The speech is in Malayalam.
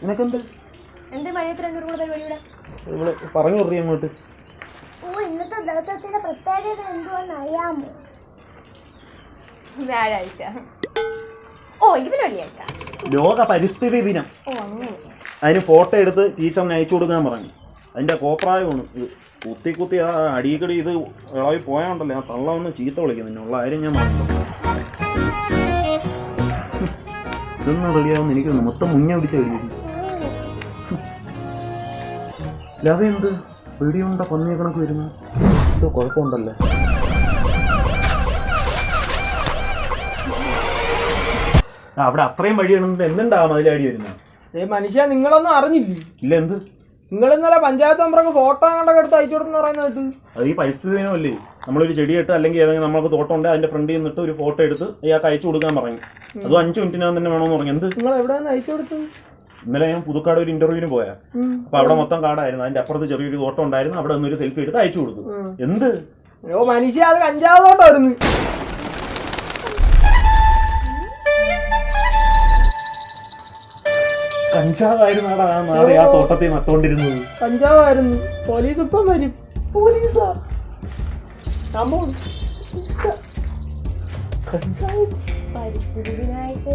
നിനക്കെന്ത് എന്റെ മഴയത്ത് 2 കൂടെ പരിപാടിയുടെ ഇവിടെ പറഞ്ഞു പറയും അങ്ങോട്ട്. ഇന്നത്തെ ദിവസത്തിന്റെ പ്രത്യേകത എന്തുവാന്ന് അറിയാമോ? വ്യാഴാഴ്ച. ഇത് വെള്ളിയാഴ്ച. ലോക പരിസ്ഥിതി ദിനം. അങ്ങനെ. അതിന് ഫോട്ടോ എടുത്ത് ടീച്ചറിന് അയച്ചു കൊടുക്കാൻ പറഞ്ഞു. അതിന്റെ കോപ്രായമാണ് ഇത്. കുത്തി ആ അടിക്കടി ഇത് ഇളവി പോയാണ്ടല്ലേ ആ തള്ള ഒന്ന് ചീത്ത വിളിക്കുന്നുള്ള കാര്യം ഞാൻ പറഞ്ഞു. ഇതൊന്നും റെഡിയാവുന്ന എനിക്കൊന്ന് മൊത്തം മുന്നേ പിടിച്ച കഴിഞ്ഞു. ലവ എന്ത് വീഡിയോണ്ട പന്നിയ കണക്ക് വരുന്നു. എന്തോ കുഴപ്പമുണ്ടല്ലേ. അവിടെ അത്രയും വഴിയാണെന്ന് എന്തുണ്ടാവും അതിലടി വരുന്നത്. മനുഷ്യ നിങ്ങളൊന്നും അറിഞ്ഞില്ലേ? ഇല്ല. എന്ത് നിങ്ങൾ ഇന്നലെ പഞ്ചായത്ത് മെമ്പർക്ക് ഫോട്ടോ കണ്ടൊക്കെ എടുത്ത് അയച്ചു കൊടുത്തെന്ന് പറയുന്നത്? അത് ഈ പരിസ്ഥിതി ദിനമല്ലേ. നമ്മളൊരു ചെടിയിട്ട് അല്ലെങ്കിൽ ഏതെങ്കിലും നമുക്ക് തോട്ടം ഉണ്ട് അതിന്റെ ഫ്രണ്ടിൽ നിന്നിട്ട് ഒരു ഫോട്ടോ എടുത്ത് ഇയാൾക്ക് അയച്ചു കൊടുക്കാൻ പറഞ്ഞു. അത് 5 മിനിറ്റിനകം തന്നെ വേണമെന്ന് പറഞ്ഞു. എന്ത് നിങ്ങൾ എവിടെയാണ് അയച്ചു കൊടുത്തത്? ഇന്നലെ ഞാൻ പുതുക്കാട് ഒരു ഇന്റർവ്യൂവിന് പോയാ. അപ്പൊ അവിടെ മൊത്തം കാടായിരുന്നു. അതിന്റെ അപ്പുറത്ത് ചെറിയൊരു തോട്ടം ഉണ്ടായിരുന്നു. അവിടെ നിന്നൊരു സെൽഫി എടുത്ത് അയച്ചു കൊടുത്തു. എന്ത് മനുഷ്യ അത് കഞ്ചാവ് തോട്ടമായിരുന്നു. കഞ്ചാവായിരുന്നാടാ ആ തോട്ടത്തിൽ നട്ടുകൊണ്ടിരുന്നത്. കഞ്ചാവായിരുന്നു. പോലീസ് ഇപ്പം വരും. പോലീസാ പരിസ്ഥിതി ദിനമായിട്ട്